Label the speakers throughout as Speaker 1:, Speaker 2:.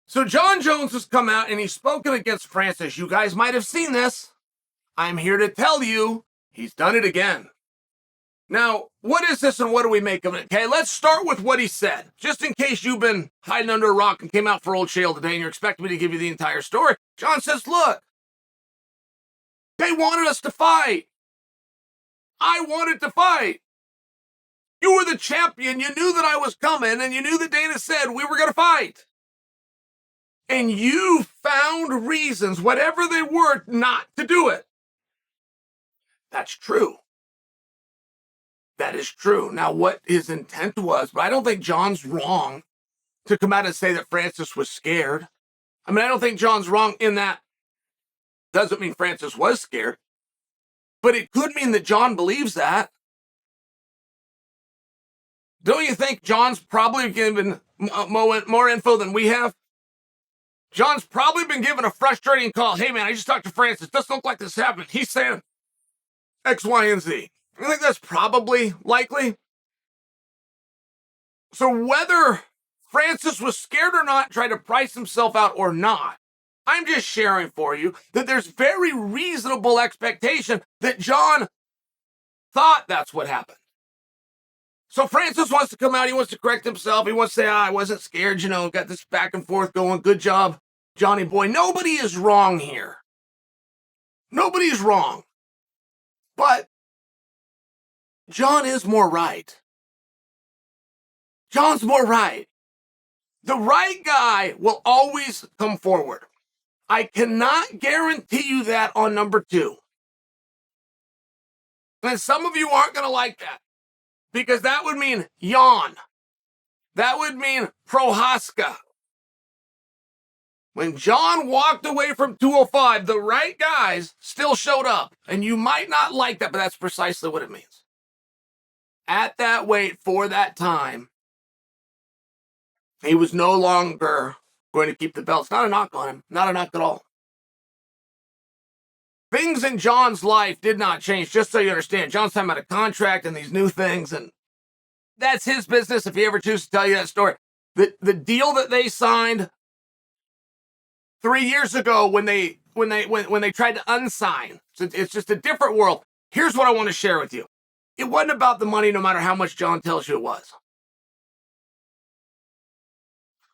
Speaker 1: So Jon Jones has come out and he's spoken against Francis. You guys might have seen this. I'm here to tell you he's done it again. Now, what is this and what do we make of it? Okay, let's start with what he said. Just in case you've been hiding under a rock and came out for old Chael today and you're expecting me to give you the entire story. Jon says, look, they wanted us to fight. I wanted to fight. You were the champion. You knew that I was coming and you knew that Dana said we were going to fight. And you found reasons, whatever they were, not to do it. That's true. That is true. Now, what his intent was, but I don't think Jon's wrong to come out and say that Francis was scared. I mean, I don't think Jon's wrong in that. Doesn't mean Francis was scared. But it could mean that Jon believes that. Don't you think Jon's probably given more info than we have? Jon's probably been given a frustrating call. Hey, man, I just talked to Francis. Doesn't look like this happened. He's saying X, Y, and Z. I think that's probably likely. So whether Francis was scared or not, tried to price himself out or not, I'm just sharing for you that there's very reasonable expectation that Jon thought that's what happened. So Francis wants to come out. He wants to correct himself. He wants to say, I wasn't scared, got this back and forth going. Good job, Johnny boy. Nobody is wrong here. Nobody's wrong. But Jon is more right. Jon's more right. The right guy will always come forward. I cannot guarantee you that on number 2. And some of you aren't going to like that. Because that would mean Jon. That would mean Prohaska. When Jon walked away from 205, the right guys still showed up. And you might not like that, but that's precisely what it means. At that weight for that time, he was no longer going to keep the belts. Not a knock on him. Not a knock at all. Things in Jon's life did not change, just so you understand. Jon's talking about a contract and these new things, and that's his business if he ever chooses to tell you that story. The deal that they signed 3 years ago when they tried to unsign, so it's just a different world. Here's what I want to share with you. It wasn't about the money no matter how much Jon tells you it was.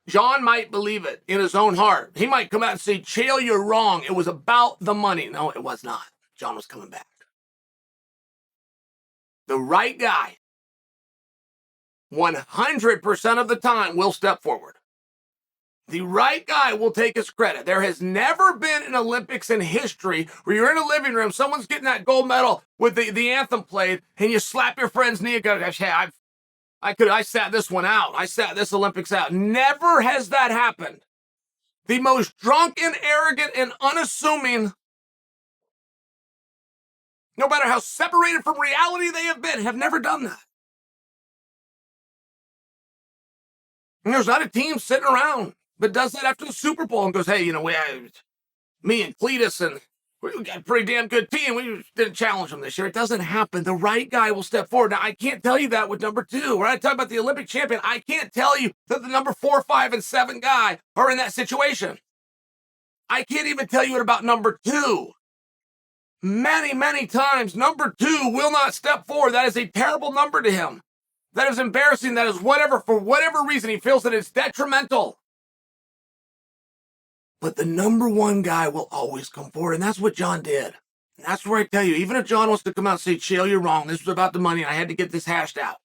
Speaker 1: Jon might believe it in his own heart. He might come out and say, Chael, you're wrong. It was about the money. No, it was not. Jon was coming back. The right guy, 100% of the time, will step forward. The right guy will take his credit. There has never been an Olympics in history where you're in a living room, someone's getting that gold medal with the anthem played, and you slap your friend's knee and go, hey, I sat this one out. I sat this Olympics out. Never has that happened. The most drunken, arrogant, and unassuming, no matter how separated from reality they have never done that. And there's not a team sitting around that does that after the Super Bowl and goes, hey, me and Cletus and we got a pretty damn good team. We didn't challenge them this year. It doesn't happen. The right guy will step forward. Now, I can't tell you that with number 2. When I talk about the Olympic champion, I can't tell you that the number 4, 5, and 7 guy are in that situation. I can't even tell you about number 2. Many, many times, number 2 will not step forward. That is a terrible number to him. That is embarrassing. That is whatever. For whatever reason, he feels that it's detrimental. But the number 1 guy will always come forward, and that's what Jon did. And that's where I tell you, even if Jon wants to come out and say, Chael, you're wrong, this was about the money, and I had to get this hashed out.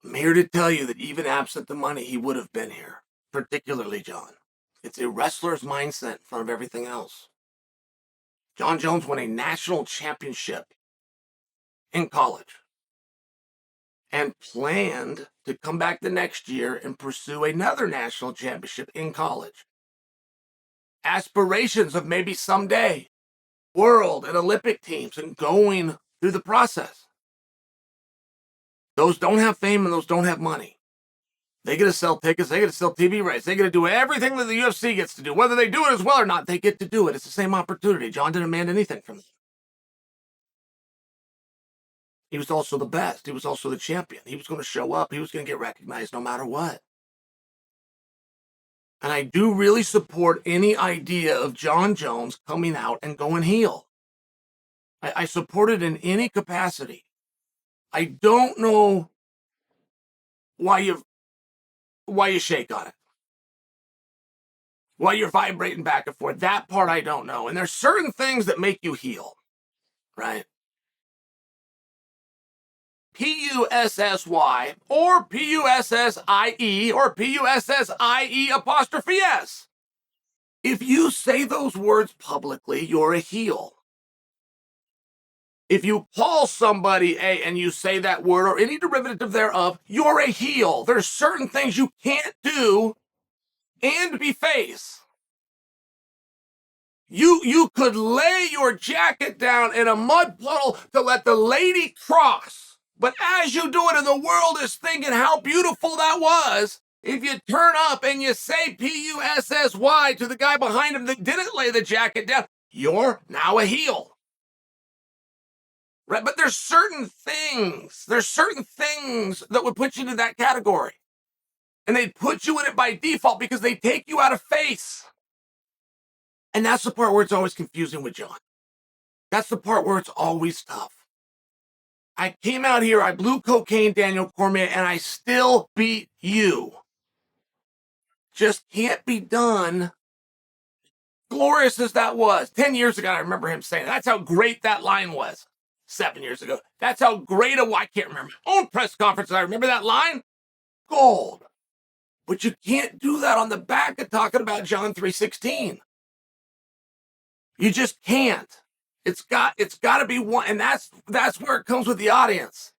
Speaker 1: I'm here to tell you that even absent the money, he would have been here, particularly Jon. It's a wrestler's mindset in front of everything else. Jon Jones won a national championship in college and planned to come back the next year and pursue another national championship in college. Aspirations of maybe someday world and Olympic teams and going through the process. Those don't have fame and those don't have money. They get to sell tickets, they get to sell TV rights, they get to do everything that the UFC gets to do. Whether they do it as well or not, they get to do it. It's the same opportunity. Jon didn't demand anything from them. He was also the best. He was also the champion. He was going to show up. He was going to get recognized no matter what. And I do really support any idea of Jon Jones coming out and going heel. I support it in any capacity. I don't know why you shake on it, why you're vibrating back and forth. That part I don't know. And there's certain things that make you heel, right? P-U-S-S-Y or P-U-S-S-I-E or P-U-S-S-I-E apostrophe S. If you say those words publicly, you're a heel. If you call somebody a and you say that word or any derivative thereof, you're a heel. There's certain things you can't do and be face. You could lay your jacket down in a mud puddle to let the lady cross. But as you do it and the world is thinking how beautiful that was, if you turn up and you say P-U-S-S-Y to the guy behind him that didn't lay the jacket down, you're now a heel. Right? But there's certain things that would put you into that category. And they put you in it by default because they take you out of face. And that's the part where it's always confusing with Jon. That's the part where it's always tough. I came out here, I blew cocaine, Daniel Cormier, and I still beat you. Just can't be done. Glorious as that was. 10 years ago, I remember him saying, that's how great that line was. 7 years ago. That's how great I can't remember my own press conference. I remember that line. Gold. But you can't do that on the back of talking about John 3:16. You just can't. It's got to be one, and that's where it comes with the audience.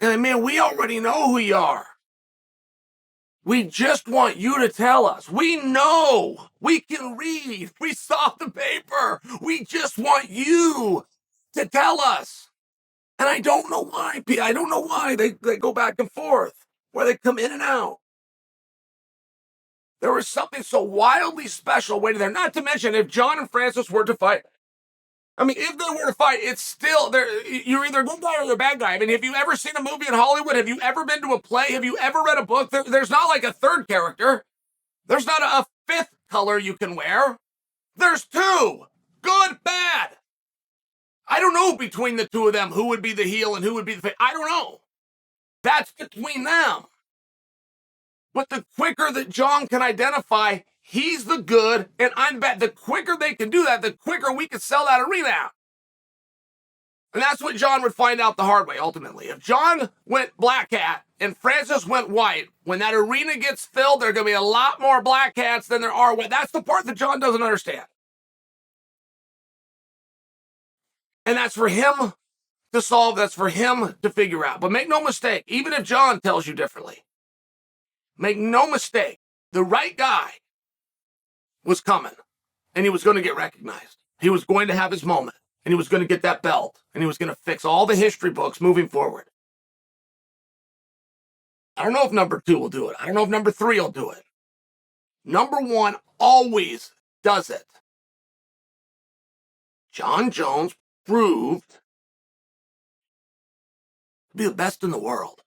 Speaker 1: And man, we already know who you are. We just want you to tell us. We know. We can read. We saw the paper. We just want you to tell us. And I don't know why. I don't know why they go back and forth, where they come in and out. There was something so wildly special waiting there. Not to mention, if Jon and Francis were to fight, I mean, if they were to fight, it's still there. You're either a good guy or you're a bad guy. I mean, have you ever seen a movie in Hollywood? Have you ever been to a play? Have you ever read a book? There's not like a third character. There's not a fifth color you can wear. There's two. Good, bad. I don't know between the two of them who would be the heel and who would be the face. I don't know. That's between them. But the quicker that Jon can identify he's the good and I'm bad, the quicker they can do that, the quicker we can sell that arena out. And that's what Jon would find out the hard way, ultimately. If Jon went black hat and Francis went white, when that arena gets filled, there are going to be a lot more black hats than there are white. That's the part that Jon doesn't understand. And that's for him to solve. That's for him to figure out. But make no mistake, even if Jon tells you differently, make no mistake, the right guy was coming, and he was going to get recognized. He was going to have his moment, and he was going to get that belt, and he was going to fix all the history books moving forward. I don't know if number 2 will do it. I don't know if number 3 will do it. Number 1 always does it. Jon Jones proved to be the best in the world.